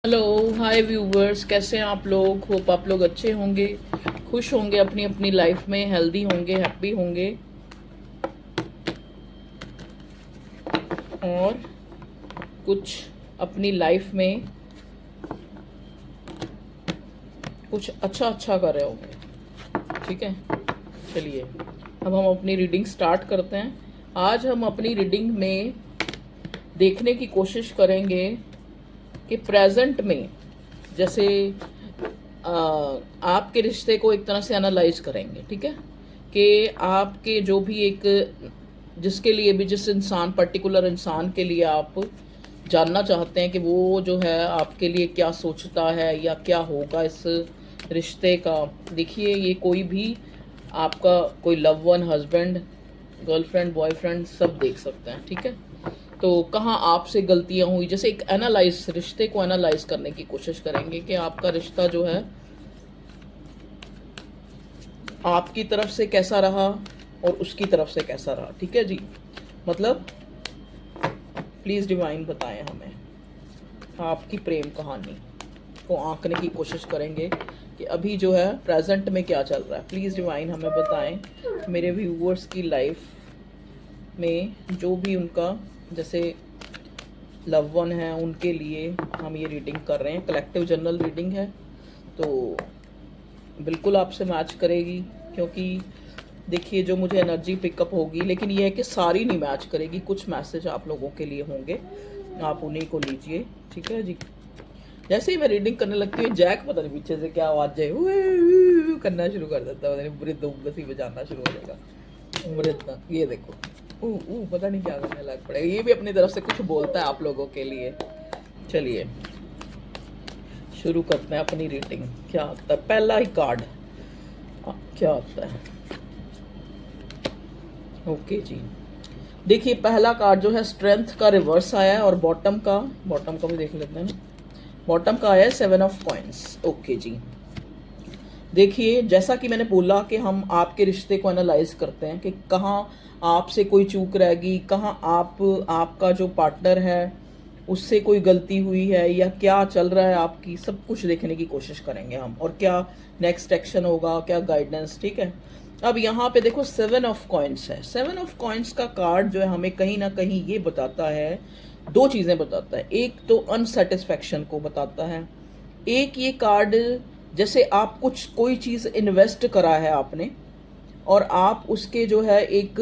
Hello hi viewers, कैसे हैं आप लोग। होप आप लोग अच्छे होंगे, खुश होंगे, अपनी अपनी लाइफ में हेल्दी होंगे, हैप्पी होंगे और कुछ अपनी लाइफ में कुछ अच्छा अच्छा कर रहे होंगे। ठीक है, चलिए अब हम अपनी रीडिंग स्टार्ट करते हैं। आज हम अपनी रीडिंग में देखने की कोशिश करेंगे कि प्रेजेंट में जैसे आपके रिश्ते को एक तरह से एनालाइज करेंगे। ठीक है, कि आपके जो भी एक जिसके लिए भी जिस इंसान पर्टिकुलर इंसान के लिए आप जानना चाहते हैं कि वो जो है आपके लिए क्या सोचता है या क्या होगा इस रिश्ते का। देखिए, ये कोई भी आपका कोई love one, husband, girlfriend, boyfriend सब देख सकते हैं। ठीक है, तो कहाँ आपसे गलतियां हुई, जैसे एक एनालाइज, रिश्ते को एनालाइज करने की कोशिश करेंगे कि आपका रिश्ता जो है आपकी तरफ से कैसा रहा और उसकी तरफ से कैसा रहा। ठीक है जी, मतलब प्लीज डिवाइन बताएं हमें आपकी प्रेम कहानी को आंकने की कोशिश करेंगे कि अभी जो है प्रेजेंट में क्या चल रहा है। प्लीज डिवाइन हमें बताएं मेरे व्यूअर्स की लाइफ में जो भी उनका जैसे लव वन है, उनके लिए हम ये रीडिंग कर रहे हैं। कलेक्टिव जनरल रीडिंग है तो बिल्कुल आपसे मैच करेगी, क्योंकि देखिए जो मुझे एनर्जी पिकअप होगी, लेकिन ये है कि सारी नहीं मैच करेगी, कुछ मैसेज आप लोगों के लिए होंगे, आप उन्हीं को लीजिए। ठीक है जी, जैसे ही मैं रीडिंग करने लगती हूँ जैक पता नहीं पीछे से क्या आवाज है करना शुरू कर देता है, मृद बसी बजाना शुरू हो जाएगा। मृद, ये देखो पता नहीं क्या करने लग पड़ेगा। ये भी अपनी तरफ से कुछ बोलता है आप लोगों के लिए। चलिए शुरू करते हैं अपनी रीडिंग। क्या आता है पहला ही कार्ड, क्या आता है? ओके जी, देखिए पहला कार्ड जो है स्ट्रेंथ का रिवर्स आया है और बॉटम का भी देख लेते हैं ना। बॉटम का आया है 7 ऑफ कॉइंस। ओके जी, देखिए जैसा कि मैंने बोला कि हम आपके रिश्ते को एनालाइज करते हैं कि कहाँ आपसे कोई चूक रहेगी, कहाँ आपका जो पार्टनर है उससे कोई गलती हुई है या क्या चल रहा है आपकी, सब कुछ देखने की कोशिश करेंगे हम, और क्या नेक्स्ट एक्शन होगा, क्या गाइडेंस। ठीक है, अब यहाँ पे देखो 7 ऑफ कॉइंस है। 7 ऑफ कॉइंस का कार्ड जो है हमें कहीं ना कहीं ये बताता है, दो चीजें बताता है। एक तो अनसेटिस्फैक्शन को बताता है, एक ये कार्ड जैसे आप कुछ कोई चीज इन्वेस्ट करा है आपने और आप उसके जो है एक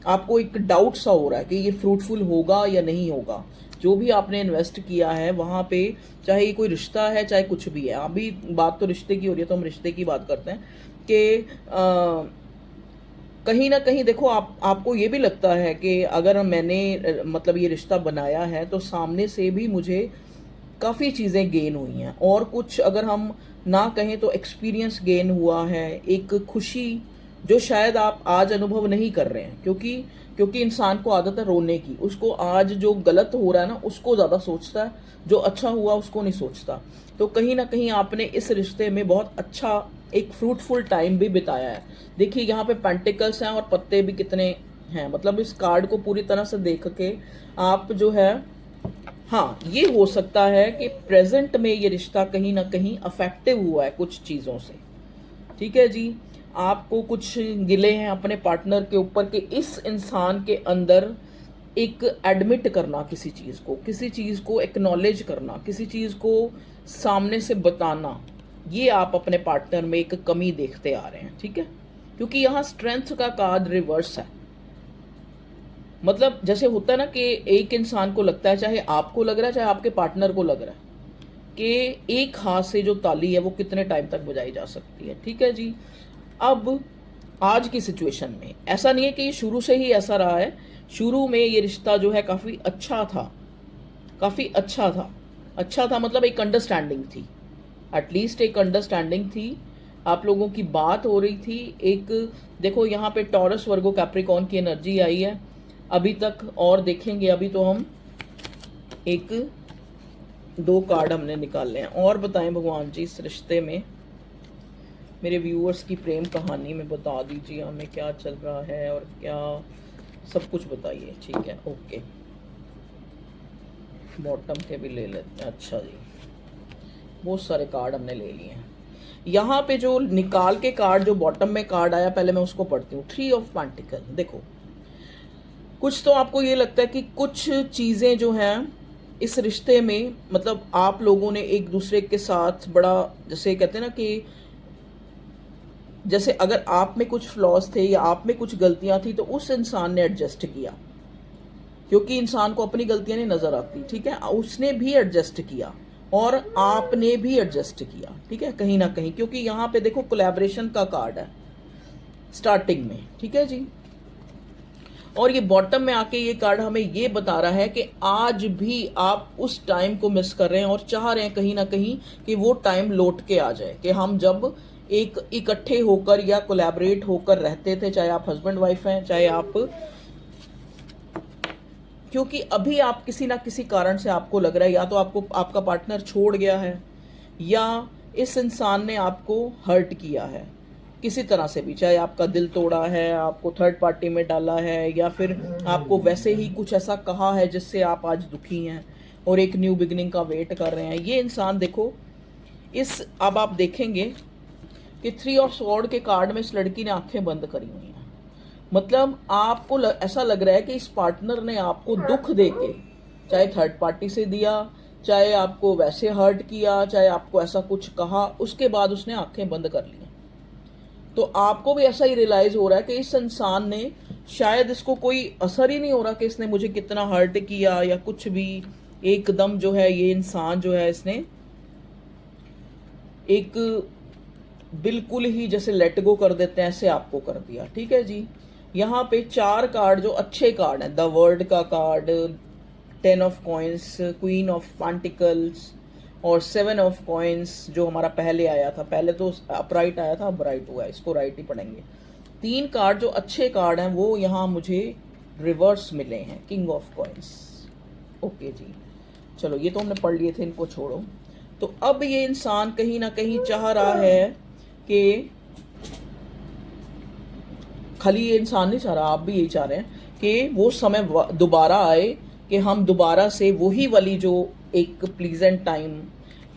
आपको एक डाउट सा हो रहा है कि ये फ्रूटफुल होगा या नहीं होगा। जो भी आपने इन्वेस्ट किया है वहां पे, चाहे ये कोई रिश्ता है चाहे कुछ भी है, अभी बात तो रिश्ते की हो रही है तो हम रिश्ते की बात करते हैं कि कहीं ना कहीं देखो आपको ये भी लगता है कि अगर मैंने मतलब ये रिश्ता बनाया है तो सामने से भी मुझे काफ़ी चीज़ें गेन हुई हैं, और कुछ अगर हम ना कहें तो एक्सपीरियंस गेन हुआ है, एक खुशी जो शायद आप आज अनुभव नहीं कर रहे हैं, क्योंकि क्योंकि इंसान को आदत है रोने की। उसको आज जो गलत हो रहा है ना उसको ज़्यादा सोचता है, जो अच्छा हुआ उसको नहीं सोचता। तो कहीं ना कहीं आपने इस रिश्ते में बहुत अच्छा एक फ्रूटफुल टाइम भी बिताया है। देखिए यहाँ पे पेंटिकल्स हैं और पत्ते भी कितने हैं, मतलब इस कार्ड को पूरी तरह से देख के आप जो है, हाँ ये हो सकता है कि प्रेजेंट में ये रिश्ता कहीं ना कहीं अफेक्टिव हुआ है कुछ चीज़ों से। ठीक है जी, आपको कुछ गिले हैं अपने पार्टनर के ऊपर कि इस इंसान के अंदर एक एडमिट करना किसी चीज़ को एक्नॉलेज करना, किसी चीज़ को सामने से बताना, ये आप अपने पार्टनर में एक कमी देखते आ रहे हैं। ठीक है, क्योंकि यहाँ स्ट्रेंथ का कार्ड रिवर्स है। मतलब जैसे होता है ना कि एक इंसान को लगता है, चाहे आपको लग रहा है चाहे आपके पार्टनर को लग रहा है, कि एक हाथ से जो ताली है वो कितने टाइम तक बजाई जा सकती है। ठीक है जी, अब आज की सिचुएशन में ऐसा नहीं है कि ये शुरू से ही ऐसा रहा है। शुरू में ये रिश्ता जो है काफ़ी अच्छा था, काफ़ी अच्छा था, मतलब एक अंडरस्टैंडिंग थी, एटलीस्ट एक अंडरस्टैंडिंग थी, आप लोगों की बात हो रही थी। एक देखो यहाँ पे टॉरस, वर्गो, कैप्रिकॉर्न की एनर्जी आई है अभी तक, और देखेंगे अभी तो हम एक दो कार्ड हमने निकाले हैं। और बताएं भगवान जी इस रिश्ते में मेरे व्यूअर्स की प्रेम कहानी में बता दीजिए हमें क्या चल रहा है और क्या, सब कुछ बताइए। ठीक है, ओके, बॉटम के भी ले लेते हैं। अच्छा जी, बहुत सारे कार्ड हमने ले लिए हैं। यहाँ पे जो निकाल के कार्ड, जो बॉटम में कार्ड आया, पहले मैं उसको पढ़ती हूँ। 3 ऑफ पेंटिकल। देखो, कुछ तो आपको ये लगता है कि कुछ चीज़ें जो हैं इस रिश्ते में, मतलब आप लोगों ने एक दूसरे के साथ बड़ा, जैसे कहते हैं ना कि जैसे अगर आप में कुछ फ्लॉज थे या आप में कुछ गलतियां थी तो उस इंसान ने एडजस्ट किया, क्योंकि इंसान को अपनी गलतियां नहीं नजर आती, ठीक है। उसने भी एडजस्ट किया और आपने भी एडजस्ट किया, ठीक है, कहीं ना कहीं, क्योंकि यहाँ पे देखो कोलैबोरेशन का कार्ड है स्टार्टिंग में, ठीक है जी। और ये बॉटम में आके ये कार्ड हमें ये बता रहा है कि आज भी आप उस टाइम को मिस कर रहे हैं और चाह रहे हैं कहीं ना कहीं कि वो टाइम लौट के आ जाए, कि हम जब एक इकट्ठे होकर या कोलैबोरेट होकर रहते थे, चाहे आप हस्बैंड वाइफ हैं, चाहे आप, क्योंकि अभी आप किसी ना किसी कारण से आपको लग रहा है या तो आपको आपका पार्टनर छोड़ गया है या इस इंसान ने आपको हर्ट किया है किसी तरह से भी, चाहे आपका दिल तोड़ा है, आपको थर्ड पार्टी में डाला है, या फिर आपको वैसे ही कुछ ऐसा कहा है जिससे आप आज दुखी हैं और एक न्यू बिगिनिंग का वेट कर रहे हैं। ये इंसान देखो, इस अब आप देखेंगे कि 3 ऑफ स्वॉर्ड के कार्ड में इस लड़की ने आंखें बंद करी हुई हैं। मतलब आपको ऐसा लग रहा है कि इस पार्टनर ने आपको दुख देके, चाहे थर्ड पार्टी से दिया, चाहे आपको वैसे हर्ट किया, चाहे आपको ऐसा कुछ कहा, उसके बाद उसने आंखें बंद कर ली। तो आपको भी ऐसा ही रियलाइज हो रहा है कि इस इंसान ने, शायद इसको कोई असर ही नहीं हो रहा कि इसने मुझे कितना हर्ट किया या कुछ भी, एकदम जो है ये इंसान जो है इसने एक बिल्कुल ही जैसे लेट गो कर देते हैं ऐसे आपको कर दिया, ठीक है जी। यहाँ पे 4 कार्ड जो अच्छे कार्ड हैं, द वर्ल्ड का card, 10 of coins, queen of pentacles और 7 ऑफ कॉइन्स जो हमारा पहले आया था, पहले तो अपराइट आया था, अब राइट हुआ है, इसको राइट ही पढ़ेंगे। 3 कार्ड जो अच्छे कार्ड हैं वो यहाँ मुझे रिवर्स मिले हैं, किंग ऑफ कॉइन्स। ओके जी, चलो ये तो हमने पढ़ लिए थे, इनको छोड़ो। तो अब ये इंसान कहीं ना कहीं चाह रहा है कि, खाली ये इंसान नहीं चाह रहा, आप भी यही चाह रहे हैं कि वो समय दोबारा आए, कि हम दोबारा से वही वाली जो एक प्लीजेंट टाइम,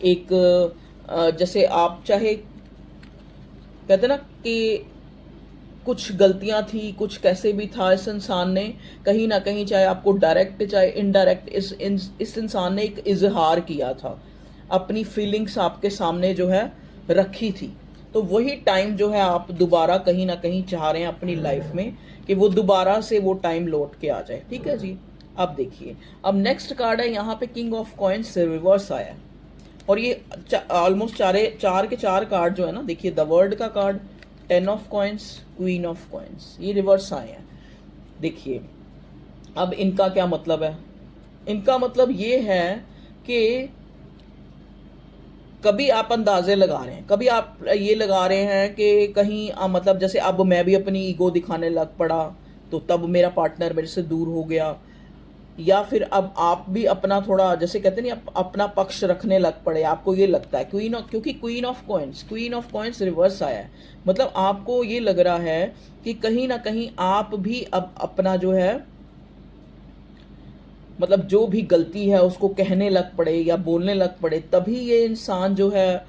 एक जैसे आप चाहे कहते ना कि कुछ गलतियां थी, कुछ कैसे भी था, इस इंसान ने कहीं ना कहीं, चाहे आपको डायरेक्ट चाहे इनडायरेक्ट, इस इंसान ने एक इजहार किया था, अपनी फीलिंग्स आपके सामने जो है रखी थी। तो वही टाइम जो है आप दोबारा कहीं ना कहीं चाह रहे हैं अपनी लाइफ में कि वो दोबारा से वो टाइम लौट के आ जाए, ठीक है जी। अब देखिए, अब नेक्स्ट कार्ड है यहाँ पे किंग ऑफ कॉइन्स से रिवर्स आया है, और ये ऑलमोस्ट चार के चार कार्ड जो है ना, देखिए द वर्ल्ड का card, 10 of coins, queen of coins, ये रिवर्स आए हैं। देखिए अब इनका क्या मतलब है, इनका मतलब ये है कि कभी आप अंदाजे लगा रहे हैं, कभी आप ये लगा रहे हैं कि कहीं मतलब जैसे अब मैं भी अपनी ईगो दिखाने लग पड़ा तो तब मेरा पार्टनर मेरे से दूर हो गया, या फिर अब आप भी अपना थोड़ा जैसे कहते नहीं अपना पक्ष रखने लग पड़े, आपको ये लगता है क्योंकि क्वीन ऑफ कॉइन्स रिवर्स आया है, मतलब आपको ये लग रहा है कि कहीं ना कहीं आप भी अब अपना जो है, मतलब जो भी गलती है उसको कहने लग पड़े या बोलने लग पड़े, तभी ये इंसान जो है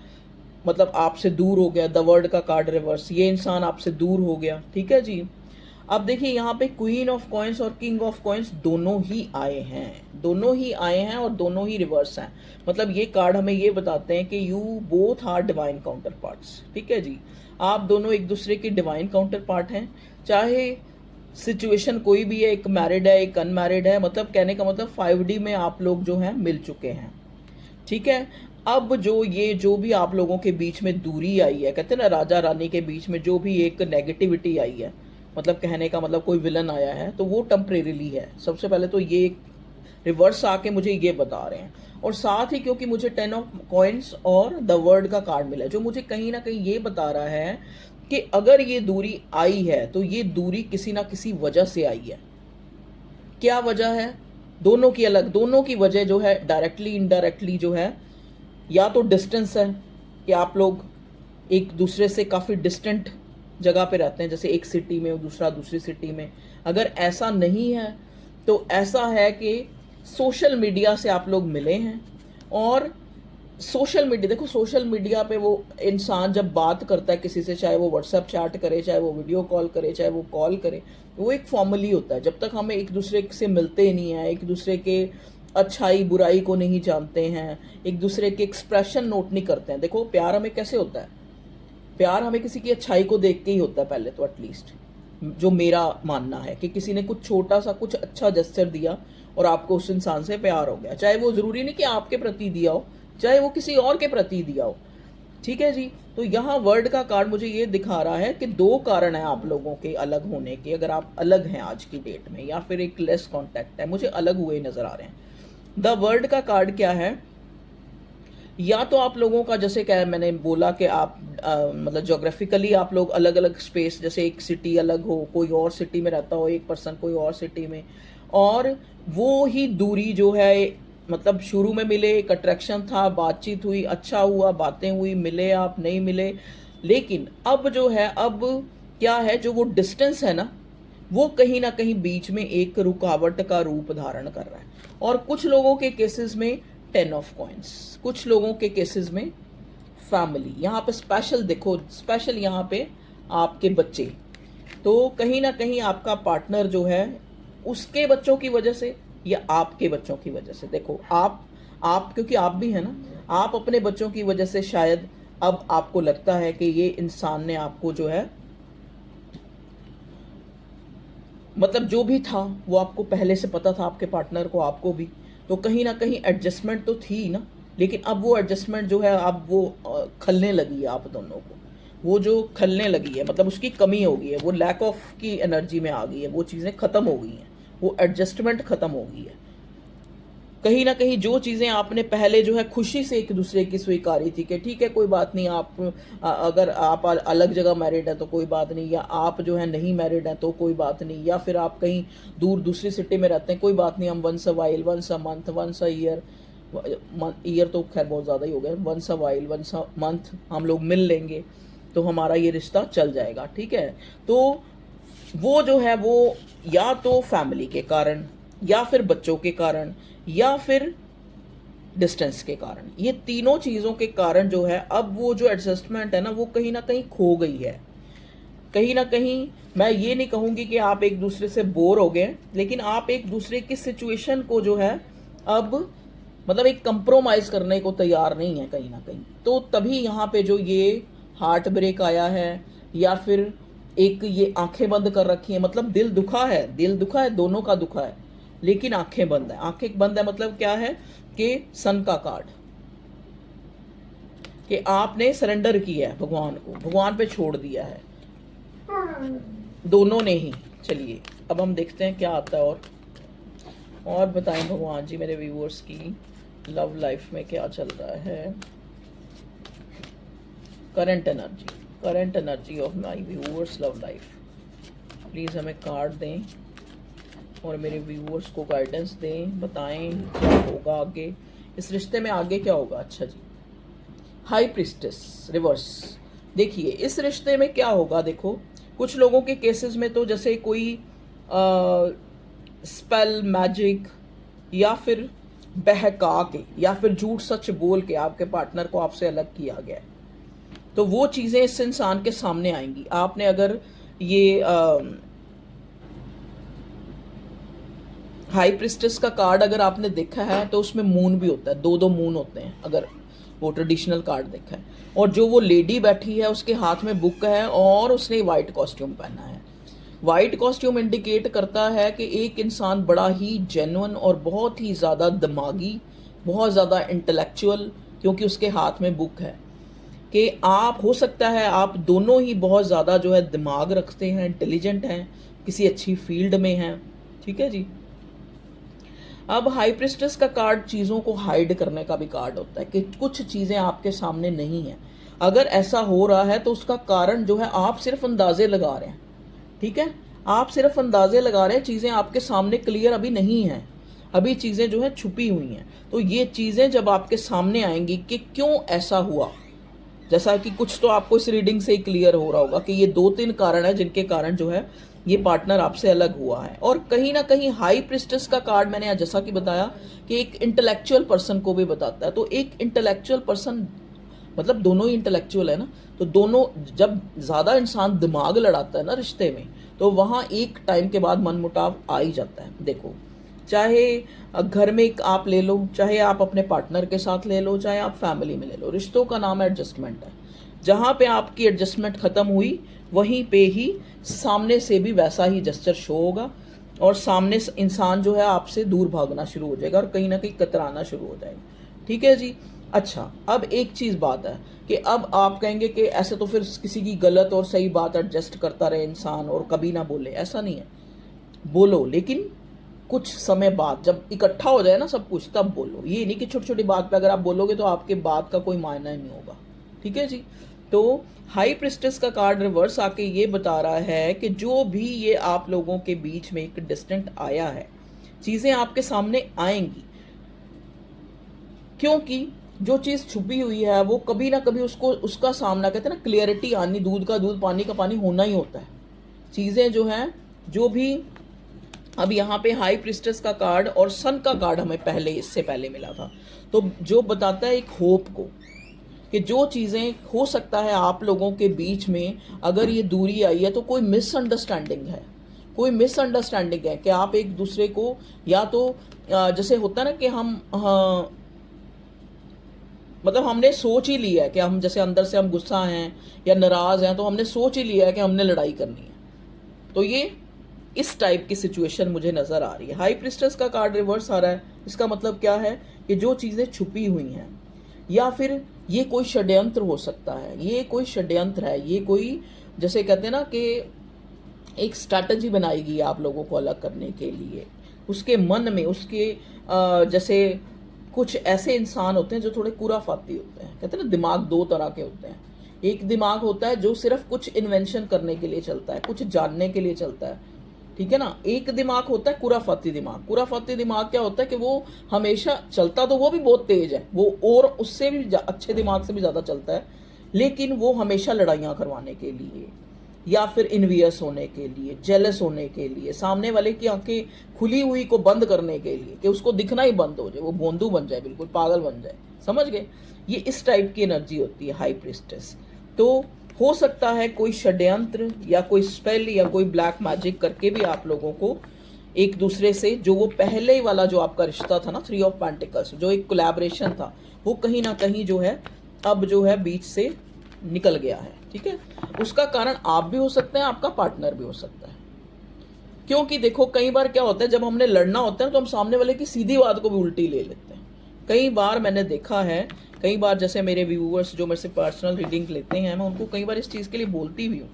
मतलब आपसे दूर हो गया। द वर्ल्ड का कार्ड रिवर्स, ये इंसान आपसे दूर हो गया, ठीक है जी। अब देखिए यहाँ पे क्वीन ऑफ कॉइन्स और किंग ऑफ कॉइन्स दोनों ही आए हैं और दोनों ही रिवर्स हैं। मतलब ये कार्ड हमें ये बताते हैं कि you both are divine counterparts, ठीक है जी। आप दोनों एक दूसरे के डिवाइन काउंटर पार्ट हैं, चाहे सिचुएशन कोई भी है, एक मैरिड है एक अनमैरिड है, मतलब कहने का मतलब 5D में आप लोग जो हैं मिल चुके हैं, ठीक है। अब जो भी आप लोगों के बीच में दूरी आई है, कहते हैं ना राजा रानी के बीच में जो भी एक नेगेटिविटी आई है, मतलब कहने का मतलब कोई विलन आया है, तो वो टेम्परेरीली है। सबसे पहले तो ये रिवर्स आके मुझे ये बता रहे हैं, और साथ ही क्योंकि मुझे 10 ऑफ कॉइन्स और द वर्ल्ड का कार्ड मिला है, जो मुझे कहीं ना कहीं ये बता रहा है कि अगर ये दूरी आई है तो ये दूरी किसी ना किसी वजह से आई है। क्या वजह है? दोनों की अलग, दोनों की वजह जो है डायरेक्टली इनडायरेक्टली जो है, या तो डिस्टेंस है कि आप लोग एक दूसरे से काफ़ी डिस्टेंट जगह पे रहते हैं, जैसे एक सिटी में दूसरा दूसरी सिटी में। अगर ऐसा नहीं है तो ऐसा है कि सोशल मीडिया से आप लोग मिले हैं और सोशल मीडिया, देखो सोशल मीडिया पे वो इंसान जब बात करता है किसी से, चाहे वो व्हाट्सएप चैट करे, चाहे वो वीडियो कॉल करे, चाहे वो कॉल करे, वो एक फॉर्मली होता है। जब तक हमें एक दूसरे से मिलते नहीं हैं, एक दूसरे के अच्छाई बुराई को नहीं जानते हैं, एक दूसरे के एक्सप्रेशन नोट नहीं करते हैं। देखो प्यार हमें कैसे होता है, प्यार हमें किसी की अच्छाई को देख के ही होता है पहले तो, एटलीस्ट जो मेरा मानना है कि किसी ने कुछ छोटा सा कुछ अच्छा जेस्चर दिया और आपको उस इंसान से प्यार हो गया, चाहे वो जरूरी नहीं कि आपके प्रति दिया हो, चाहे वो किसी और के प्रति दिया हो। ठीक है जी। तो यहाँ वर्ड का कार्ड मुझे ये दिखा रहा है कि दो कारण है आप लोगों के अलग होने के, अगर आप अलग हैं आज की डेट में, या फिर एक लेस कांटेक्ट है, मुझे अलग हुए नजर आ रहे हैं। द वर्ड का कार्ड क्या है, या तो आप लोगों का जैसे क्या मैंने बोला कि आप मतलब जोग्राफिकली आप लोग अलग अलग स्पेस, जैसे एक सिटी अलग हो, कोई और सिटी में रहता हो एक पर्सन, कोई और सिटी में, और वो ही दूरी जो है, मतलब शुरू में मिले, एक अट्रैक्शन था, बातचीत हुई, अच्छा हुआ, बातें हुई, मिले आप, नहीं मिले, लेकिन अब जो है, अब क्या है, जो वो डिस्टेंस है ना, वो कहीं ना कहीं बीच में एक रुकावट का रूप धारण कर रहा है। और कुछ लोगों के केसेस में 10 ऑफ कॉइंस, कुछ लोगों के केसेस में फैमिली, यहाँ पे स्पेशल देखो, स्पेशल यहाँ पे आपके बच्चे, तो कहीं ना कहीं आपका पार्टनर जो है उसके बच्चों की वजह से या आपके बच्चों की वजह से, देखो आप क्योंकि आप भी है ना, आप अपने बच्चों की वजह से शायद अब आपको लगता है कि ये इंसान ने आपको जो है, मतलब जो भी था वो आपको पहले से पता था, आपके पार्टनर को, आपको भी, तो कहीं ना कहीं एडजस्टमेंट तो थी ना, लेकिन अब वो एडजस्टमेंट जो है, अब वो खलने लगी है आप दोनों को, वो जो खलने लगी है, मतलब उसकी कमी हो गई है, वो लैक ऑफ की एनर्जी में आ गई है, वो चीज़ें ख़त्म हो गई हैं, वो एडजस्टमेंट ख़त्म हो गई है। कहीं ना कहीं जो चीज़ें आपने पहले जो है खुशी से एक दूसरे की स्वीकारी थी कि ठीक है कोई बात नहीं, आप अगर आप अलग जगह मैरिड हैं तो कोई बात नहीं, या आप जो है नहीं मैरिड हैं तो कोई बात नहीं, या फिर आप कहीं दूर दूसरी सिटी में रहते हैं, कोई बात नहीं, हम once a while, once a month, once a year, year तो खैर बहुत ज़्यादा ही हो गया, once a while, once a month हम लोग मिल लेंगे तो हमारा ये रिश्ता चल जाएगा। ठीक है, तो वो जो है वो या तो फैमिली के कारण, या फिर बच्चों के कारण, या फिर डिस्टेंस के कारण, ये तीनों चीज़ों के कारण जो है अब वो जो एडजस्टमेंट है ना, वो कहीं ना कहीं खो गई है। कहीं ना कहीं मैं ये नहीं कहूँगी कि आप एक दूसरे से बोर हो गए, लेकिन आप एक दूसरे की सिचुएशन को जो है अब मतलब एक कंप्रोमाइज़ करने को तैयार नहीं है कहीं ना कहीं, तो तभी यहाँ पे जो ये हार्ट ब्रेक आया है, या फिर एक ये आंखें बंद कर रखी है, मतलब दिल दुखा है, दिल दुखा है, दोनों का दुखा है, लेकिन आंखें बंद है। आंखें बंद है मतलब क्या है कि सन का कार्ड, कि आपने सरेंडर किया है भगवान को, भगवान पे छोड़ दिया है दोनों ने ही। चलिए अब हम देखते हैं क्या आता है, और बताएं भगवान जी मेरे व्यूअर्स की लव लाइफ में क्या चल रहा है, current energy of my viewers love life. Please हमें कार्ड दें और मेरे व्यूअर्स को गाइडेंस दें, बताएं क्या होगा आगे इस रिश्ते में, आगे क्या होगा। अच्छा जी, हाई प्रिस्टेस रिवर्स, देखिए इस रिश्ते में क्या होगा। देखो कुछ लोगों के केसेस में तो जैसे कोई स्पेल मैजिक, या फिर बहका के, या फिर झूठ सच बोल के आपके पार्टनर को आपसे अलग किया गया है, तो वो चीज़ें इस इंसान के सामने आएंगी। आपने अगर ये हाई प्रिस्टेस का कार्ड अगर आपने देखा है तो उसमें मून भी होता है, दो दो मून होते हैं अगर वो ट्रेडिशनल कार्ड देखा है, और जो वो लेडी बैठी है उसके हाथ में बुक है और उसने वाइट कॉस्ट्यूम पहना है। वाइट कॉस्ट्यूम इंडिकेट करता है कि एक इंसान बड़ा ही जेन्युइन और बहुत ही ज़्यादा दिमागी, बहुत ज़्यादा इंटेलेक्चुअल, क्योंकि उसके हाथ में बुक है, कि आप हो सकता है आप दोनों ही बहुत ज़्यादा जो है दिमाग रखते हैं, इंटेलिजेंट हैं, किसी अच्छी फील्ड में हैं। ठीक है जी। अब हाई प्रिस्टेस का कार्ड चीज़ों को हाइड करने का भी कार्ड होता है, कि कुछ चीज़ें आपके सामने नहीं हैं। अगर ऐसा हो रहा है तो उसका कारण जो है आप सिर्फ अंदाजे लगा रहे हैं। ठीक है, आप सिर्फ अंदाजे लगा रहे हैं, चीज़ें आपके सामने क्लियर अभी नहीं हैं, अभी चीज़ें जो है छुपी हुई हैं। तो ये चीज़ें जब आपके सामने आएंगी कि क्यों ऐसा हुआ, जैसा कि कुछ तो आपको इस रीडिंग से ही क्लियर हो रहा होगा कि ये 2-3 कारण है जिनके कारण जो है ये पार्टनर आपसे अलग हुआ है। और कहीं ना कहीं हाई प्रिस्टेस का कार्ड मैंने जैसा कि बताया कि एक इंटेलेक्चुअल पर्सन को भी बताता है। तो एक इंटेलेक्चुअल पर्सन मतलब दोनों ही इंटेलेक्चुअल है ना, तो दोनों जब ज़्यादा इंसान दिमाग लड़ाता है ना रिश्ते में, तो वहाँ एक टाइम के बाद मनमुटाव आ ही जाता है। देखो, चाहे घर में एक आप ले लो, चाहे आप अपने पार्टनर के साथ ले लो, चाहे आप फैमिली में ले लो, रिश्तों का नाम एडजस्टमेंट है। जहाँ पे आपकी एडजस्टमेंट ख़त्म हुई वहीं पे ही सामने से भी वैसा ही जेस्चर शो होगा और सामने इंसान जो है आपसे दूर भागना शुरू हो जाएगा और कहीं ना कहीं कतराना शुरू हो जाएगा। ठीक है जी। अच्छा, अब एक चीज़ बात है कि अब आप कहेंगे कि ऐसे तो फिर किसी की गलत और सही बात एडजस्ट करता रहे इंसान और कभी ना बोले, ऐसा नहीं है। बोलो, लेकिन कुछ समय बाद जब इकट्ठा हो जाए ना सब कुछ, तब बोलो। ये नहीं कि छोटी छोटी बात पे अगर आप बोलोगे तो आपके बात का कोई मायना ही नहीं होगा। ठीक है जी। तो हाई प्रिस्टेस का कार्ड रिवर्स आके ये बता रहा है कि जो भी ये आप लोगों के बीच में एक डिस्टेंट आया है, चीज़ें आपके सामने आएंगी, क्योंकि जो चीज़ छुपी हुई है वो कभी ना कभी उसका सामना, कहते हैं ना क्लियरिटी आनी, दूध का दूध पानी का पानी होना ही होता है। चीज़ें जो हैं, जो भी अब यहाँ पे हाई प्रिस्टेस का कार्ड और सन का कार्ड हमें पहले इससे पहले मिला था, तो जो बताता है एक होप को कि जो चीज़ें हो सकता है आप लोगों के बीच में अगर ये दूरी आई है तो कोई मिसअंडरस्टैंडिंग है, कोई मिसअंडरस्टैंडिंग है कि आप एक दूसरे को या तो जैसे होता है ना कि हम मतलब हमने सोच ही लिया है कि हम जैसे अंदर से हम गुस्सा हैं या नाराज़ हैं, तो हमने सोच ही लिया है कि हमने लड़ाई करनी है। तो ये इस टाइप की सिचुएशन मुझे नज़र आ रही है। हाई प्रिस्टेस का कार्ड रिवर्स आ रहा है, इसका मतलब क्या है कि जो चीज़ें छुपी हुई हैं या फिर ये कोई षड्यंत्र हो सकता है, ये कोई षड्यंत्र है, ये कोई जैसे कहते हैं ना कि एक स्ट्रैटेजी बनाई गई आप लोगों को अलग करने के लिए। उसके मन में उसके जैसे कुछ ऐसे इंसान होते हैं जो थोड़े कुराफाती होते हैं। कहते हैं ना दिमाग दो तरह के होते हैं। एक दिमाग होता है जो सिर्फ कुछ इन्वेंशन करने के लिए चलता है, कुछ जानने के लिए चलता है, ठीक है ना। एक दिमाग होता है कुराफाती दिमाग। कुराफाती दिमाग क्या होता है कि वो हमेशा चलता तो वो भी बहुत तेज है, वो और उससे भी अच्छे दिमाग से भी ज़्यादा चलता है, लेकिन वो हमेशा लड़ाइयाँ करवाने के लिए या फिर इन्वियस होने के लिए, जेलस होने के लिए, सामने वाले की आंखें खुली हुई को बंद करने के लिए कि उसको दिखना ही बंद हो जाए, वो भोंदू बन जाए, बिल्कुल पागल बन जाए। समझ गए? ये इस टाइप की एनर्जी होती है हाई प्रिस्टेस। तो हो सकता है कोई षड्यंत्र या कोई स्पेल या कोई ब्लैक मैजिक करके भी आप लोगों को एक दूसरे से, जो वो पहले वाला जो आपका रिश्ता था ना, 3 ऑफ पेंटिकल्स, जो एक कोलैबोरेशन था, वो कहीं ना कहीं जो है अब जो है बीच से निकल गया है। ठीक है, उसका कारण आप भी हो सकते हैं, आपका पार्टनर भी हो सकता है। क्योंकि देखो कई बार क्या होता है, जब हमने लड़ना होता है तो हम सामने वाले की सीधी बात को भी उल्टी ले लेते हैं। कई बार मैंने देखा है, कई बार जैसे मेरे व्यूअर्स जो मेरे से पर्सनल रीडिंग लेते हैं, मैं उनको कई बार इस चीज़ के लिए बोलती भी हूँ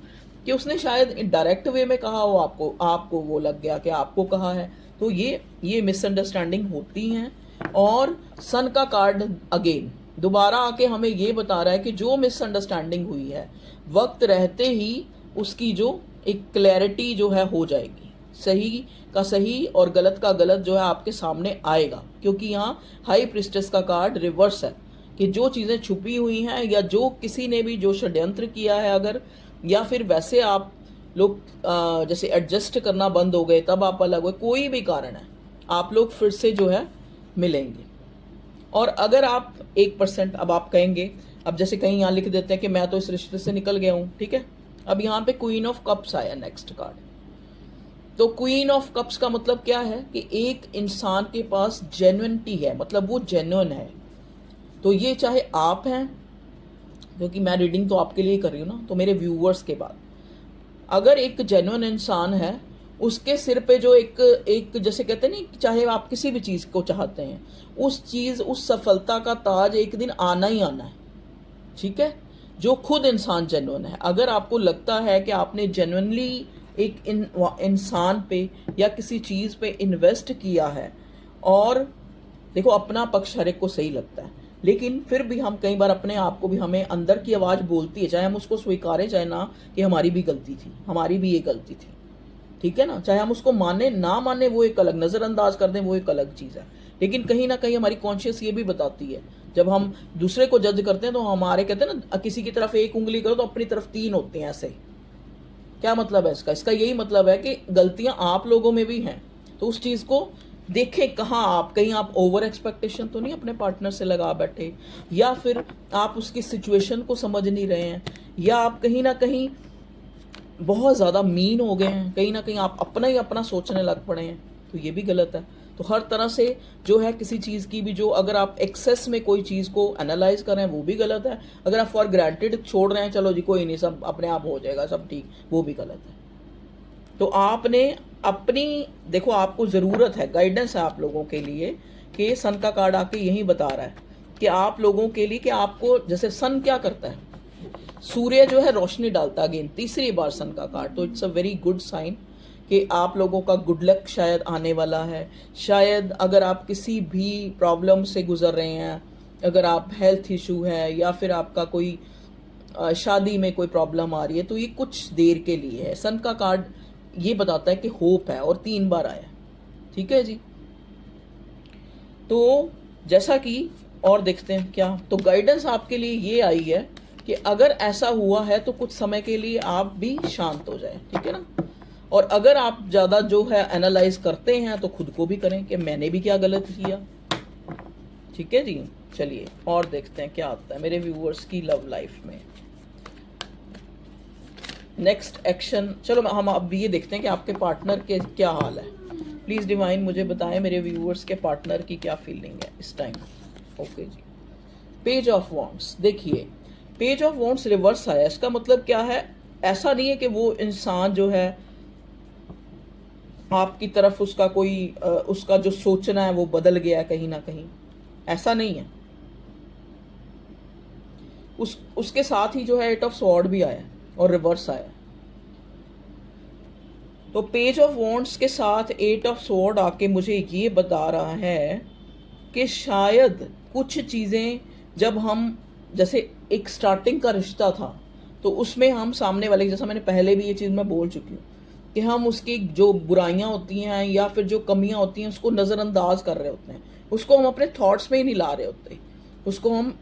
कि उसने शायद डायरेक्ट वे में कहा हो, आपको वो लग गया कि आपको कहा है। तो ये मिसअंडरस्टैंडिंग होती हैं। और सन का कार्ड अगेन दोबारा आके हमें ये बता रहा है कि जो मिसअंडरस्टैंडिंग हुई है, वक्त रहते ही उसकी जो एक क्लैरिटी जो है हो जाएगी। सही का सही और गलत का गलत जो है आपके सामने आएगा, क्योंकि यहाँ हाई प्रिस्टेस का कार्ड रिवर्स है कि जो चीज़ें छुपी हुई हैं या जो किसी ने भी जो षड्यंत्र किया है अगर, या फिर वैसे आप लोग जैसे एडजस्ट करना बंद हो गए, तब आप अलग हुए, कोई भी कारण है, आप लोग फिर से जो है मिलेंगे। और अगर आप 1%, अब आप कहेंगे, अब जैसे कहीं यहाँ लिख देते हैं कि मैं तो इस रिश्ते से निकल गया हूँ, ठीक है। अब यहाँ पे क्वीन ऑफ कप्स आया नेक्स्ट कार्ड। तो क्वीन ऑफ कप्स का मतलब क्या है कि एक इंसान के पास जेन्युइनिटी है, मतलब वो जेन्युइन है। तो ये चाहे आप हैं, क्योंकि मैं रीडिंग तो आपके लिए कर रही हूँ ना, तो मेरे व्यूअर्स के बाद अगर एक जेन्युइन इंसान है, उसके सिर पे जो एक जैसे कहते हैं ना, चाहे आप किसी भी चीज़ को चाहते हैं, उस चीज़ उस सफलता का ताज एक दिन आना ही आना है। ठीक है, जो खुद इंसान जेन्युइन है। अगर आपको लगता है कि आपने जेन्युइनली एक इंसान पे या किसी चीज़ पे इन्वेस्ट किया है, और देखो अपना पक्ष हर एक को सही लगता है, लेकिन फिर भी हम कई बार अपने आप को भी, हमें अंदर की आवाज़ बोलती है, चाहे हम उसको स्वीकारें चाहे ना, कि हमारी भी गलती थी, हमारी भी ये गलती थी। ठीक है ना, चाहे हम उसको माने ना माने, वो एक अलग, नज़रअंदाज कर दें, वो एक अलग चीज़ है। लेकिन कहीं ना कहीं हमारी कॉन्शियस ये भी बताती है, जब हम दूसरे को जज करते हैं तो हमारे कहते हैं ना, किसी की तरफ एक उंगली करो तो अपनी तरफ 3 होते हैं ऐसे। क्या मतलब है इसका? इसका यही मतलब है कि गलतियां आप लोगों में भी हैं, तो उस चीज़ को देखें। कहाँ आप, कहीं आप ओवर एक्सपेक्टेशन तो नहीं अपने पार्टनर से लगा बैठे, या फिर आप उसकी सिचुएशन को समझ नहीं रहे हैं, या आप कहीं ना कहीं बहुत ज़्यादा मीन हो गए हैं, कहीं ना कहीं आप अपना ही अपना सोचने लग पड़े हैं, तो ये भी गलत है। तो हर तरह से जो है किसी चीज़ की भी, जो अगर आप एक्सेस में कोई चीज़ को एनालाइज करें वो भी गलत है। अगर आप फॉर ग्रांटेड छोड़ रहे हैं, चलो जी कोई नहीं, सब अपने आप हो जाएगा, सब ठीक, वो भी गलत है। तो आपने अपनी, देखो आपको ज़रूरत है, गाइडेंस है आप लोगों के लिए, कि सन का कार्ड आके यही बता रहा है कि आप लोगों के लिए, कि आपको, जैसे सन क्या करता है, सूर्य जो है रोशनी डालता है, अगेन तीसरी बार सन का कार्ड, तो it's a very good sign कि आप लोगों का गुड लक शायद आने वाला है। शायद अगर आप किसी भी प्रॉब्लम से गुजर रहे हैं, अगर आप हेल्थ इशू है, या फिर आपका कोई शादी में कोई प्रॉब्लम आ रही है, तो ये कुछ देर के लिए है। सन का कार्ड ये बताता है कि होप है, और 3 बार आया, ठीक है जी। तो जैसा कि और देखते हैं क्या, तो गाइडेंस आपके लिए ये आई है कि अगर ऐसा हुआ है तो कुछ समय के लिए आप भी शांत हो जाए, ठीक है ना। और अगर आप ज़्यादा जो है एनालाइज करते हैं तो खुद को भी करें कि मैंने भी क्या गलत किया, ठीक है जी। चलिए और देखते हैं क्या आता है मेरे व्यूअर्स की लव लाइफ में। नेक्स्ट एक्शन, चलो हम अब ये देखते हैं कि आपके पार्टनर के क्या हाल है। प्लीज़ डिवाइन मुझे बताएं मेरे व्यूअर्स के पार्टनर की क्या फीलिंग है इस टाइम। ओके जी, पेज ऑफ वॉन्ड्स, देखिए पेज ऑफ वॉन्ड्स रिवर्स आया, इसका मतलब क्या है? ऐसा नहीं है कि वो इंसान जो है आपकी तरफ उसका कोई उसका जो सोचना है वो बदल गया है कहीं ना कहीं, ऐसा नहीं है। उसके साथ ही जो है 8 ऑफ स्वॉर्ड भी आया और रिवर्स आया। तो पेज ऑफ वॉन्ड्स के साथ 8 ऑफ स्वॉर्ड आके मुझे ये बता रहा है कि शायद कुछ चीज़ें, जब हम, जैसे एक स्टार्टिंग का रिश्ता था, तो उसमें हम सामने वाले, जैसा मैंने पहले भी ये चीज़ मैं बोल चुकी हूँ, कि हम उसकी जो बुराइयां होती हैं या फिर जो कमियां होती हैं उसको नज़रअंदाज कर रहे होते हैं, उसको हम अपने थॉट्स में ही नहीं ला रहे होते, उसको हम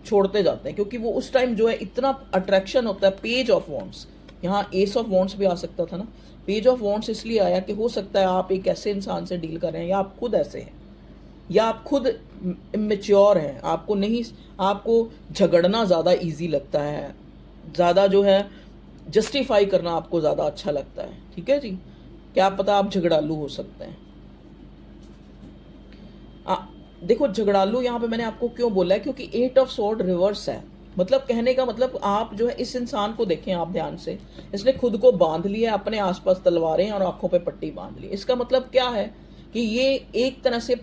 छोड़ते जाते हैं, क्योंकि वो उस टाइम जो है इतना अट्रैक्शन होता है। पेज ऑफ वॉन्ड्स, यहाँ एस ऑफ वॉन्ड्स भी आ सकता था ना। पेज ऑफ वॉन्ड्स इसलिए आया कि हो सकता है आप एक ऐसे इंसान से डील कर रहे हैं, या आप खुद ऐसे हैं, या आप खुद इमेच्योर हैं, आपको नहीं, आपको झगड़ना ज़्यादा इजी लगता है, ज़्यादा जो है जस्टिफाई करना आपको ज़्यादा अच्छा लगता है, ठीक है जी। क्या पता आप झगड़ालू हो सकते हैं। देखो झगड़ालू यहाँ पे मैंने आपको क्यों बोला है, क्योंकि 8 ऑफ स्वॉर्ड रिवर्स है। मतलब कहने का मतलब, आप जो है इस इंसान को देखें आप ध्यान से, इसने खुद को बांध लिया, अपने आसपास तलवारें और आंखों पे पट्टी बांध ली। इसका मतलब क्या है कि ये एक तरह से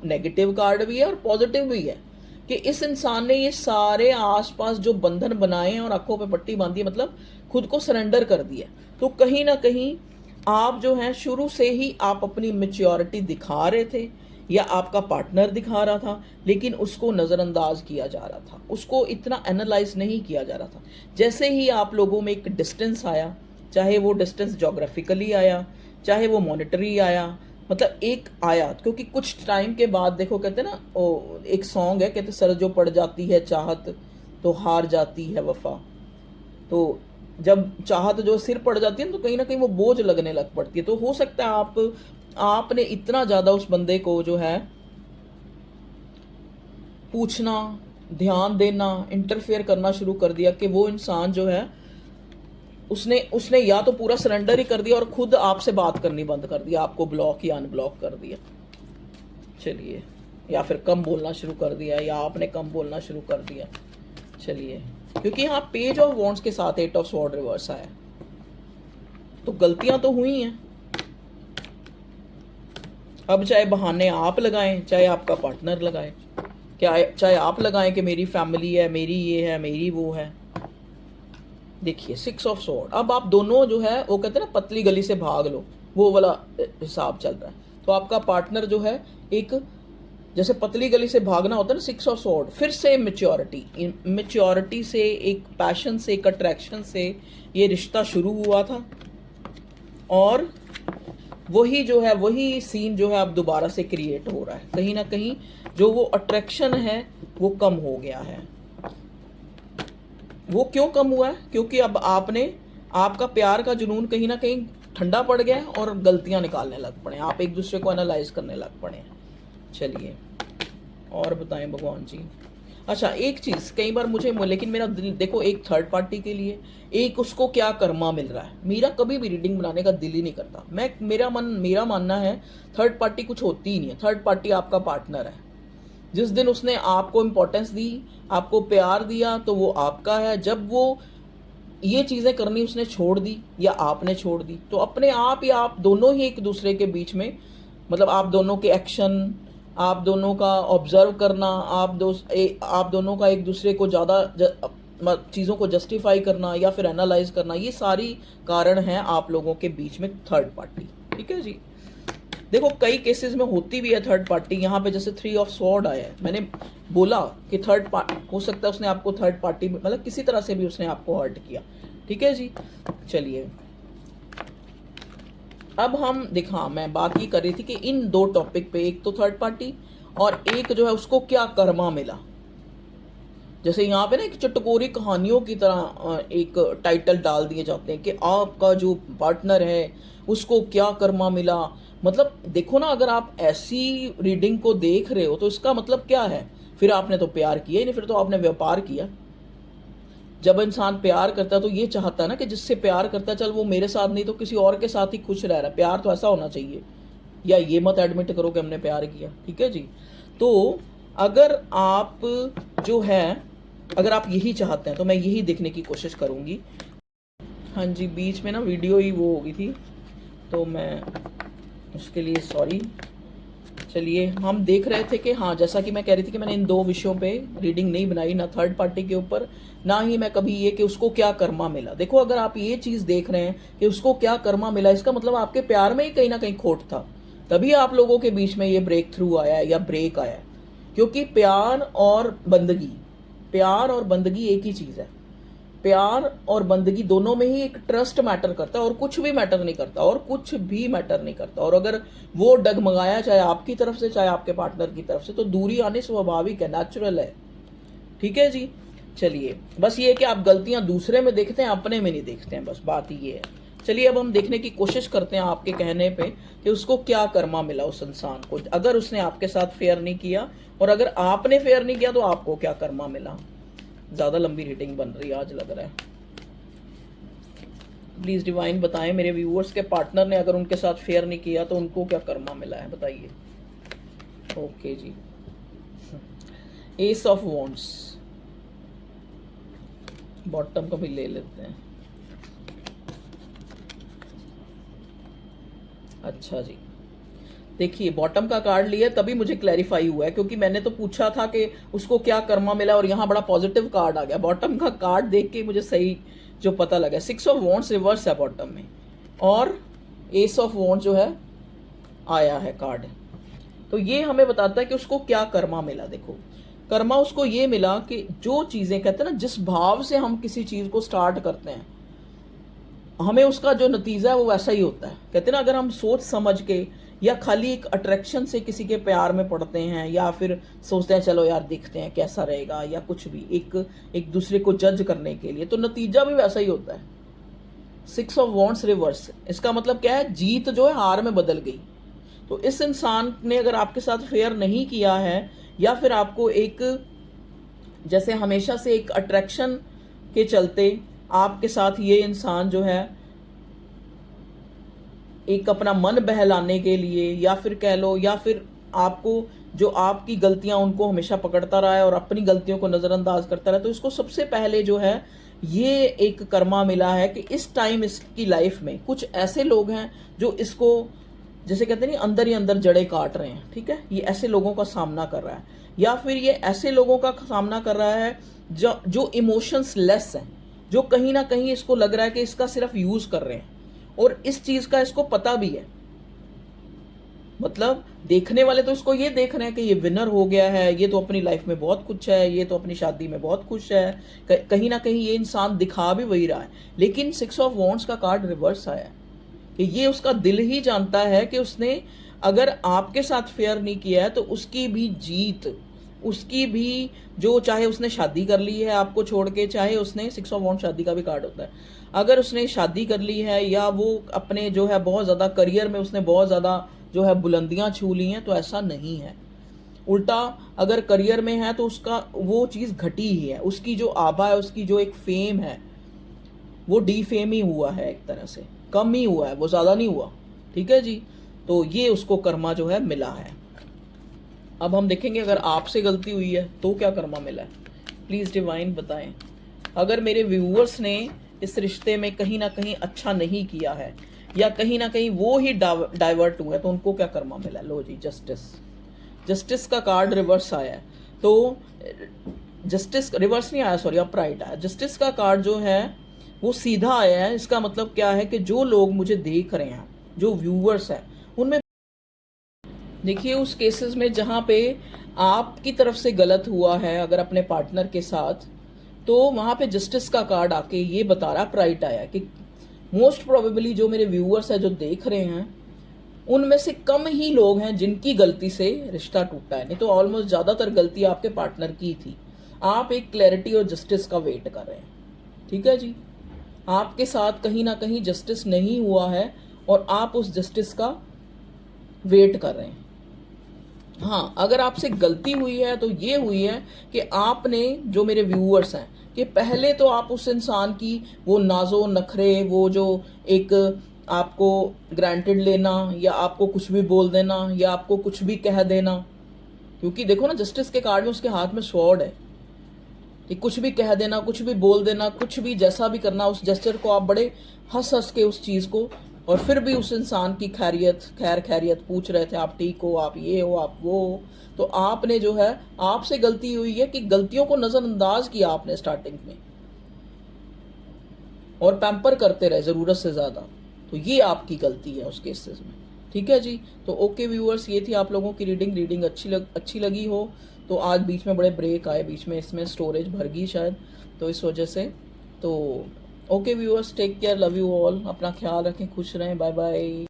नेगेटिव कार्ड भी है और पॉजिटिव भी है, कि इस इंसान ने ये सारे आसपास जो बंधन बनाए हैं और आंखों पे पट्टी बांधी, मतलब खुद को सरेंडर कर दिया। तो कहीं ना कहीं आप जो हैं शुरू से ही आप अपनी मैच्योरिटी दिखा रहे थे, या आपका पार्टनर दिखा रहा था, लेकिन उसको नज़रअंदाज किया जा रहा था, उसको इतना एनालाइज नहीं किया जा रहा था। जैसे ही आप लोगों में एक डिस्टेंस आया, चाहे वो डिस्टेंस जोग्राफिकली आया, चाहे वो मॉनेटरी आया, मतलब एक आया, क्योंकि कुछ टाइम के बाद देखो, कहते ना, एक सॉन्ग है, कहते सर जो पड़ जाती है चाहत तो हार जाती है वफा। तो जब चाहत जो सिर पड़ जाती है तो कहीं ना कहीं वो बोझ लगने लग पड़ती है। तो हो सकता है आपने इतना ज़्यादा उस बंदे को जो है पूछना, ध्यान देना, इंटरफेयर करना शुरू कर दिया, कि वो इंसान जो है उसने या तो पूरा सरेंडर ही कर दिया और खुद आपसे बात करनी बंद कर दिया, आपको ब्लॉक या अनब्लॉक कर दिया। चलिए, या फिर कम बोलना शुरू कर दिया, या आपने कम बोलना शुरू कर दिया। चलिए, क्योंकि यहाँ पेज ऑफ वॉन्ड्स के साथ 8 ऑफ स्वॉर्ड रिवर्स आया, तो गलतियां तो हुई हैं। अब चाहे बहाने आप लगाएं, चाहे आपका पार्टनर लगाए, क्या चाहे आप लगाएं कि मेरी फैमिली है, मेरी ये है, मेरी वो है। देखिए 6 ऑफ स्वॉर्ड, अब आप दोनों जो है वो कहते हैं ना पतली गली से भाग लो, वो वाला हिसाब चल रहा है। तो आपका पार्टनर जो है एक, जैसे पतली गली से भागना होता है ना, 6 ऑफ स्वॉर्ड, फिर से मेच्योरिटी से, एक पैशन से, एक अट्रैक्शन से ये रिश्ता शुरू हुआ था, और वही जो है, वही सीन जो है अब दोबारा से क्रिएट हो रहा है। कहीं ना कहीं जो वो अट्रैक्शन है वो कम हो गया है। वो क्यों कम हुआ है? क्योंकि अब आपने आपका प्यार का जुनून कहीं ना कहीं ठंडा पड़ गया है और गलतियां निकालने लग पड़े, आप एक दूसरे को एनालाइज करने लग पड़े हैं। चलिए और बताएं भगवान जी। अच्छा एक चीज कई बार मुझे, लेकिन मेरा दिल देखो, एक थर्ड पार्टी के लिए एक उसको क्या कर्मा मिल रहा है, मेरा कभी भी रीडिंग बनाने का दिल ही नहीं करता। मेरा मानना है थर्ड पार्टी कुछ होती ही नहीं है। थर्ड पार्टी आपका पार्टनर है। जिस दिन उसने आपको इम्पोर्टेंस दी, आपको प्यार दिया, तो वो आपका है। जब वो ये चीजें करनी उसने छोड़ दी या आपने छोड़ दी, तो अपने आप ही आप दोनों ही एक दूसरे के बीच में, मतलब आप दोनों के एक्शन, आप दोनों का ऑब्जर्व करना, आप दोनों का एक दूसरे को ज़्यादा चीज़ों को जस्टिफाई करना या फिर एनालाइज करना, ये सारी कारण हैं आप लोगों के बीच में थर्ड पार्टी। ठीक है जी। देखो कई केसेस में होती भी है थर्ड पार्टी। यहाँ पे जैसे 3 ऑफ स्वॉर्ड आया है, मैंने बोला कि थर्ड पार्टी हो सकता है उसने आपको थर्ड पार्टी में, मतलब किसी तरह से भी उसने आपको हर्ट किया। ठीक है जी। चलिए अब हम दिखा, मैं बात ही कर रही थी कि इन दो टॉपिक पे, एक तो थर्ड पार्टी और एक जो है उसको क्या कर्मा मिला। जैसे यहाँ पे ना एक चटकोरी कहानियों की तरह एक टाइटल डाल दिए जाते हैं कि आपका जो पार्टनर है उसको क्या कर्मा मिला। मतलब देखो ना, अगर आप ऐसी रीडिंग को देख रहे हो तो इसका मतलब क्या है, फिर आपने तो प्यार किया ही नहीं, फिर तो आपने व्यापार किया। जब इंसान प्यार करता है तो ये चाहता है ना कि जिससे प्यार करता है, चल वो मेरे साथ नहीं तो किसी और के साथ ही खुश रह रहा है। प्यार तो ऐसा होना चाहिए। या ये मत एडमिट करो कि हमने प्यार किया। ठीक है जी। तो अगर आप जो है, अगर आप यही चाहते हैं तो मैं यही देखने की कोशिश करूंगी। हाँ जी, बीच में ना वीडियो ही वो हो गई थी तो मैं उसके लिए सॉरी। चलिए हम देख रहे थे कि हाँ, जैसा कि मैं कह रही थी कि मैंने इन दो विषयों पे रीडिंग नहीं बनाई, ना थर्ड पार्टी के ऊपर, ना ही मैं कभी ये कि उसको क्या कर्मा मिला। देखो अगर आप ये चीज देख रहे हैं कि उसको क्या कर्मा मिला, इसका मतलब आपके प्यार में ही कहीं ना कहीं खोट था, तभी आप लोगों के बीच में ये ब्रेक थ्रू आया है या ब्रेक आया है। क्योंकि प्यार और बंदगी एक ही चीज है। प्यार और बंदगी दोनों में ही एक ट्रस्ट मैटर करता है, और कुछ भी मैटर नहीं करता, और अगर वो डगमगाया चाहे आपकी तरफ से चाहे आपके पार्टनर की तरफ से, तो दूरी आनी स्वाभाविक है, नेचुरल है। ठीक है जी। चलिए बस ये है कि आप गलतियां दूसरे में देखते हैं, अपने में नहीं देखते हैं, बस बात ये है। चलिए अब हम देखने की कोशिश करते हैं आपके कहने पे कि उसको क्या कर्मा मिला उस इंसान को, अगर उसने आपके साथ फेयर नहीं किया, और अगर आपने फेयर नहीं किया तो आपको क्या कर्मा मिला। ज्यादा लंबी रीडिंग बन रही है आज लग रहा है। प्लीज डिवाइन बताएं मेरे व्यूअर्स के पार्टनर ने अगर उनके साथ फेयर नहीं किया तो उनको क्या कर्मा मिला है, बताइए। ओके जी। एस ऑफ वॉन्ड्स बॉटम का भी ले लेते हैं। अच्छा जी, देखिए बॉटम का कार्ड लिया तभी मुझे क्लैरिफाई हुआ है, क्योंकि मैंने तो पूछा था कि उसको क्या कर्मा मिला और यहाँ बड़ा पॉजिटिव कार्ड आ गया। बॉटम का कार्ड देख के मुझे सही जो पता लगा, 6 ऑफ वॉन्ड्स रिवर्स है बॉटम में, और एस ऑफ वॉन्ड जो है आया है कार्ड। तो ये हमें बताता है कि उसको क्या कर्मा मिला। देखो कर्मा उसको ये मिला कि जो चीजें, कहते हैं ना, जिस भाव से हम किसी चीज को स्टार्ट करते हैं, हमें उसका जो नतीजा है वो वैसा ही होता है। कहते हैं ना, अगर हम सोच समझ के या खाली एक अट्रैक्शन से किसी के प्यार में पड़ते हैं, या फिर सोचते हैं चलो यार देखते हैं कैसा रहेगा, या कुछ भी एक दूसरे को जज करने के लिए, तो नतीजा भी वैसा ही होता है। 6 ऑफ वॉन्ड्स रिवर्स, इसका मतलब क्या है, जीत जो है हार में बदल गई। तो इस इंसान ने अगर आपके साथ फेयर नहीं किया है, या फिर आपको एक, जैसे हमेशा से एक अट्रैक्शन के चलते आपके साथ ये इंसान जो है एक अपना मन बहलाने के लिए, या फिर कह लो, या फिर आपको जो आपकी गलतियां उनको हमेशा पकड़ता रहा है और अपनी गलतियों को नजरअंदाज करता रहा, तो इसको सबसे पहले जो है ये एक कर्मा मिला है कि इस टाइम इसकी लाइफ में कुछ ऐसे लोग हैं जो इसको, जैसे कहते हैं नहीं, अंदर ही अंदर जड़ें काट रहे हैं। ठीक है, ये ऐसे लोगों का सामना कर रहा है, या फिर ये ऐसे लोगों का सामना कर रहा है जो इमोशंस लेस हैं, जो कहीं ना कहीं इसको लग रहा है कि इसका सिर्फ यूज कर रहे हैं, और इस चीज का इसको पता भी है। मतलब देखने वाले तो इसको ये देख रहे हैं कि ये विनर हो गया है, ये तो अपनी लाइफ में बहुत कुछ है, ये तो अपनी शादी में बहुत खुश है, कहीं ना कहीं ये इंसान दिखा भी वही रहा है। लेकिन 6 ऑफ वॉन्ड्स का कार्ड रिवर्स आया है कि ये उसका दिल ही जानता है कि उसने अगर आपके साथ फेयर नहीं किया है तो उसकी भी जीत उसकी भी जो, चाहे उसने शादी कर ली है आपको छोड़ के, चाहे उसने 6 ऑफ वांड शादी का भी कार्ड होता है, अगर उसने शादी कर ली है या वो अपने जो है बहुत ज़्यादा करियर में उसने बहुत ज़्यादा जो है बुलंदियां छू ली हैं, तो ऐसा नहीं है। उल्टा अगर करियर में है तो उसका वो चीज़ घटी ही है, उसकी जो आभा है, उसकी जो एक फेम है वो डीफेम ही हुआ है, एक तरह से कम ही हुआ है, वो ज़्यादा नहीं हुआ। ठीक है जी, तो ये उसको कर्मा जो है मिला है। अब हम देखेंगे अगर आपसे गलती हुई है तो क्या कर्मा मिला है। प्लीज़ डिवाइन बताएं। अगर मेरे व्यूअर्स ने इस रिश्ते में कहीं ना कहीं अच्छा नहीं किया है या कहीं ना कहीं वो ही डाइवर्ट हुए, तो उनको क्या कर्मा मिला है। लो जी, जस्टिस, जस्टिस का कार्ड रिवर्स आया है। तो जस्टिस रिवर्स नहीं आया, सॉरी अपराइट आया। जस्टिस का कार्ड जो है वो सीधा आया है। इसका मतलब क्या है कि जो लोग मुझे देख रहे हैं, जो व्यूअर्स हैं, उनमें देखिए उस केसेस में जहाँ पे आपकी तरफ से गलत हुआ है अगर अपने पार्टनर के साथ, तो वहाँ पे जस्टिस का कार्ड आके ये बता रहा, प्राइट आया कि मोस्ट प्रोबेबली जो मेरे व्यूअर्स हैं जो देख रहे हैं, उनमें से कम ही लोग हैं जिनकी गलती से रिश्ता टूटा है, नहीं तो ऑलमोस्ट ज़्यादातर गलती आपके पार्टनर की थी। आप एक क्लैरिटी और जस्टिस का वेट कर रहे हैं। ठीक है जी, आपके साथ कहीं ना कहीं जस्टिस नहीं हुआ है और आप उस जस्टिस का वेट कर रहे हैं। हाँ, अगर आपसे गलती हुई है तो ये हुई है कि आपने, जो मेरे व्यूअर्स हैं, कि पहले तो आप उस इंसान की वो नाजो नखरे, वो जो एक आपको ग्रांटेड लेना या आपको कुछ भी बोल देना या आपको कुछ भी कह देना, क्योंकि देखो ना जस्टिस के कार्ड में उसके हाथ में स्वॉर्ड है कि कुछ भी कह देना, कुछ भी बोल देना, कुछ भी जैसा भी करना, उस जेस्चर को आप बड़े हंस हंस के उस चीज़ को, और फिर भी उस इंसान की खैरियत पूछ रहे थे, आप ठीक हो, आप ये हो, आप वो हो। तो आपने जो है, आपसे गलती हुई है कि गलतियों को नज़रअंदाज किया आपने स्टार्टिंग में और पैम्पर करते रहे ज़रूरत से ज़्यादा। तो ये आपकी गलती है उस केसेस में। ठीक है जी, तो ओके व्यूअर्स, ये थी आप लोगों की रीडिंग अच्छी लगी हो तो आज बीच में बड़े ब्रेक आए, बीच में इसमें स्टोरेज भर गई शायद, तो इस वजह से। तो okay viewers, take care, love you all, अपना ख्याल रखें, खुश रहें, बाय बाय।